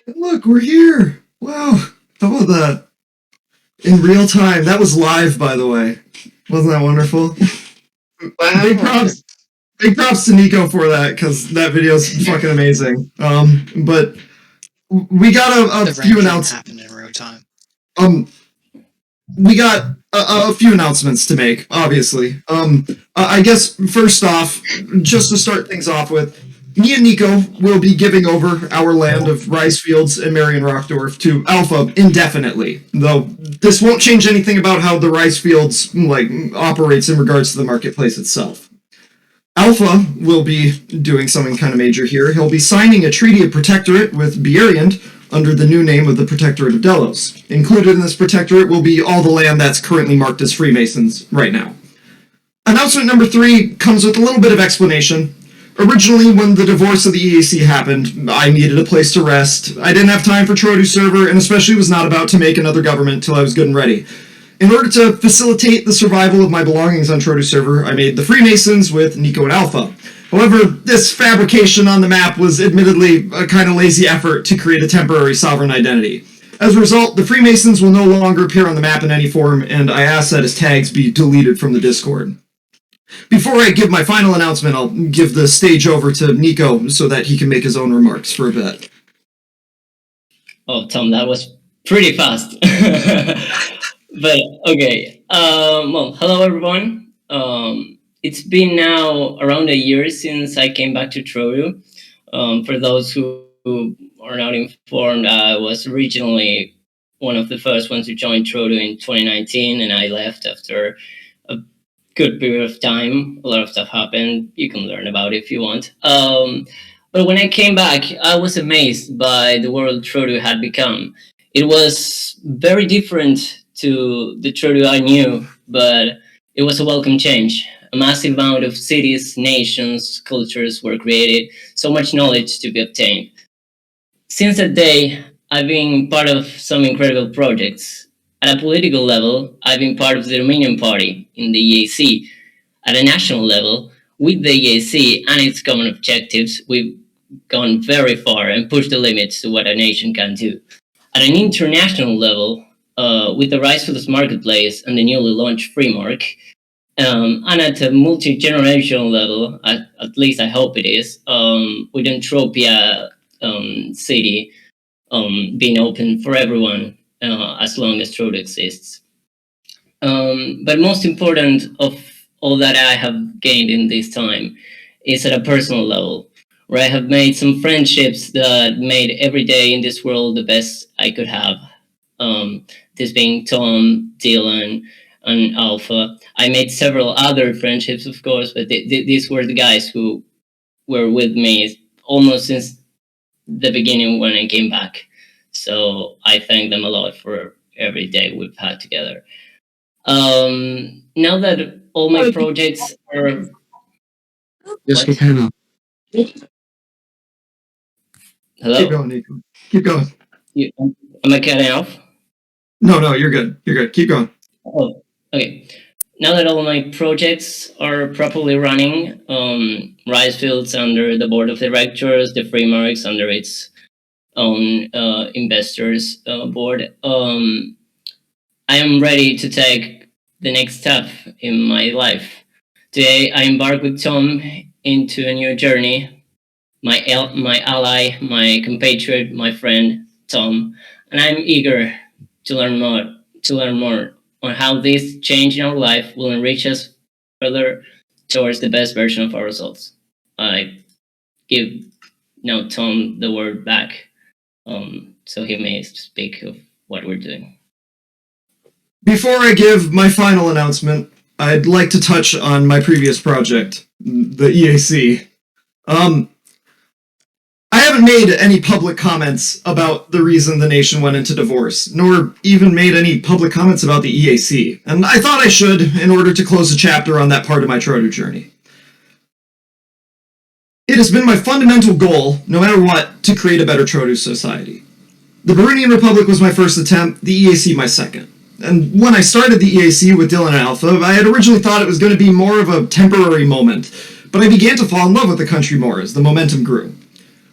Look, we're here. Wow. How about that? In real time. That was live, by the way. Wasn't that wonderful? Big Wow. props. Big props to Nico for that, because that video is fucking amazing. But we got a few announcements. Happened in real time. We got a few announcements to make, obviously. I guess first off, just to start things off with, me and Nico will be giving over our land of rice fields and Marion Rockdorf to Alpha indefinitely. Though this won't change anything about how the rice fields operates in regards to the marketplace itself. Alpha will be doing something kind of major here. He'll be signing a treaty of protectorate with Beriand under the new name of the Protectorate of Delos. Included in this protectorate will be all the land that's currently marked as Freemasons right now. Announcement number 3 comes with a little bit of explanation. Originally, when the divorce of the EAC happened, I needed a place to rest. I didn't have time for Trodu server, and especially was not about to make another government till I was good and ready. In order to facilitate the survival of my belongings on Trodu server, I made the Freemasons with Nico and Alpha. However, this fabrication on the map was admittedly a kind of lazy effort to create a temporary sovereign identity. As a result, the Freemasons will no longer appear on the map in any form, and I ask that his tags be deleted from the Discord. Before I give my final announcement, I'll give the stage over to Nico so that he can make his own remarks for a bit. Oh, Tom, that was pretty fast. But okay. Well, hello everyone. It's been now around a year since I came back to Trodu. For those who are not informed, I was originally one of the first ones to join Trodu in 2019, and I left after a good period of time. A lot of stuff happened. You can learn about it if you want. But when I came back, I was amazed by the world Trodu had become. It was very different to the Trodu I knew, but it was a welcome change. A massive amount of cities, nations, cultures were created, so much knowledge to be obtained. Since that day, I've been part of some incredible projects. At a political level, I've been part of the Dominion Party in the EAC. At a national level, with the EAC and its common objectives, we've gone very far and pushed the limits to what a nation can do. At an international level, with the Rise for the Marketplace and the newly launched Freemark, and at a multi-generational level, at least I hope it is, with Entropia City being open for everyone as long as Trodu exists. But most important of all that I have gained in this time is at a personal level, where I have made some friendships that made every day in this world the best I could have. This being Tom, Dylan, and Alpha. I made several other friendships, of course, but these were the guys who were with me almost since the beginning when I came back. So I thank them a lot for every day we've had together. Now that all my projects are... Just kind of. Hello? Keep going, Nico. Keep going. Am I cutting off? No, you're good. You're good. Keep going. Oh, okay. Now that all my projects are properly running, Ricefields under the board of directors, the Freemarks under its own investors board, I am ready to take the next step in my life. Today, I embark with Tom into a new journey. My ally, my compatriot, my friend, Tom, and I'm eager to learn more on how this change in our life will enrich us further towards the best version of ourselves. I give now Tom the word back, so he may speak of what we're doing. Before I give my final announcement, I'd like to touch on my previous project, the EAC. I haven't made any public comments about the reason the nation went into divorce, nor even made any public comments about the EAC, and I thought I should in order to close a chapter on that part of my Trodu journey. It has been my fundamental goal, no matter what, to create a better Trodu society. The Burundian Republic was my first attempt, the EAC my second. And when I started the EAC with Dylan and Alpha, I had originally thought it was going to be more of a temporary moment, but I began to fall in love with the country more as the momentum grew.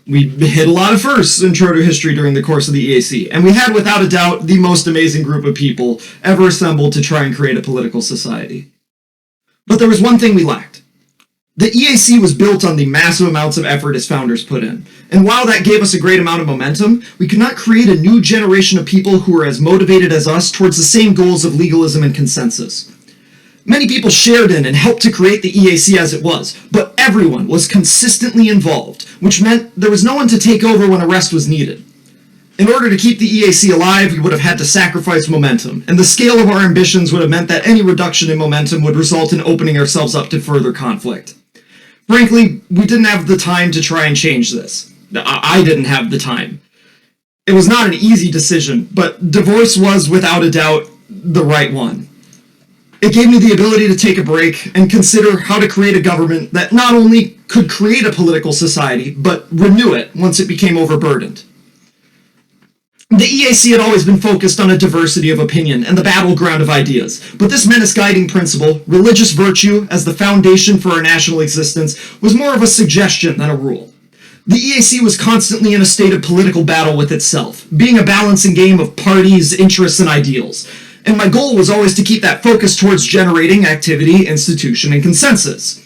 We hit a lot of firsts in Trodo history during the course of the EAC, and we had, without a doubt, the most amazing group of people ever assembled to try and create a political society. But there was one thing we lacked. The EAC was built on the massive amounts of effort its founders put in, and while that gave us a great amount of momentum, we could not create a new generation of people who were as motivated as us towards the same goals of legalism and consensus. Many people shared in and helped to create the EAC as it was, but everyone was consistently involved, which meant there was no one to take over when a rest was needed. In order to keep the EAC alive, we would have had to sacrifice momentum, and the scale of our ambitions would have meant that any reduction in momentum would result in opening ourselves up to further conflict. Frankly, we didn't have the time to try and change this. I didn't have the time. It was not an easy decision, but divorce was, without a doubt, the right one. It gave me the ability to take a break and consider how to create a government that not only could create a political society, but renew it once it became overburdened. The EAC had always been focused on a diversity of opinion and the battleground of ideas, but this menace guiding principle, religious virtue as the foundation for our national existence, was more of a suggestion than a rule. The EAC was constantly in a state of political battle with itself, being a balancing game of parties, interests, and ideals. And my goal was always to keep that focus towards generating activity, institution, and consensus.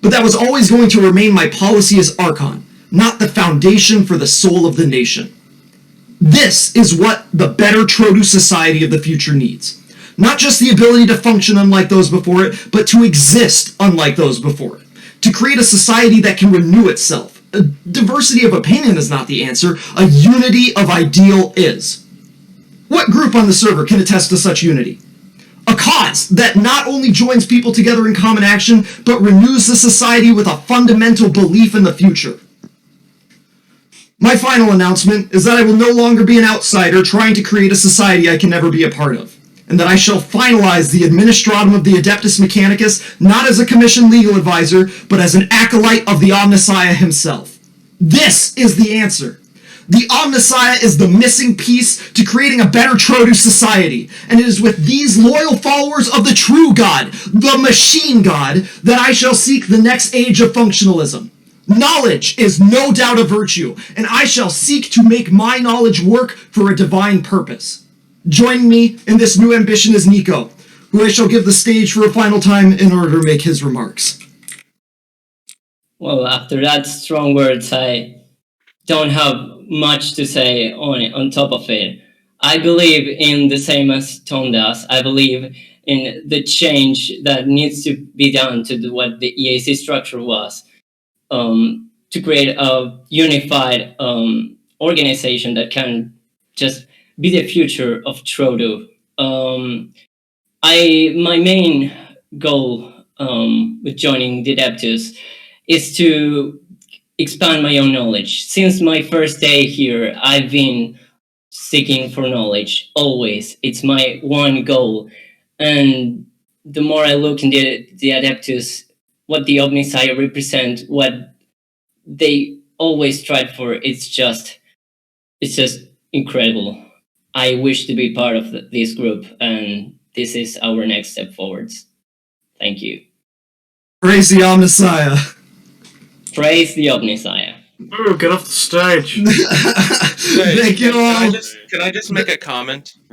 But that was always going to remain my policy as Archon, not the foundation for the soul of the nation. This is what the better Trodu society of the future needs. Not just the ability to function unlike those before it, but to exist unlike those before it. To create a society that can renew itself. A diversity of opinion is not the answer, a unity of ideal is. What group on the server can attest to such unity? A cause that not only joins people together in common action, but renews the society with a fundamental belief in the future. My final announcement is that I will no longer be an outsider trying to create a society I can never be a part of, and that I shall finalize the administratum of the Adeptus Mechanicus not as a commissioned legal advisor, but as an acolyte of the Omnissiah himself. This is the answer. The Omnissiah is the missing piece to creating a better Trodu society, and it is with these loyal followers of the true God, the machine God, that I shall seek the next age of functionalism. Knowledge is no doubt a virtue, and I shall seek to make my knowledge work for a divine purpose. Joining me in this new ambition is Nico, who I shall give the stage for a final time in order to make his remarks. Well, after that strong words, I don't have much to say on top of it. I believe in the same as Tom does. I believe in the change that needs to be done to what the EAC structure was, to create a unified organization that can just be the future of Trodo. My main goal with joining the Adeptus is to expand my own knowledge. Since my first day here, I've been seeking for knowledge, always. It's my one goal. And the more I look in the Adeptus, what the Omnissiah represent, what they always strive for, it's just incredible. I wish to be part of this group, and this is our next step forwards. Thank you. Praise the Omnissiah. Praise the Omnissiah. Ooh, get off the stage. Thank you all. Can I just make a comment?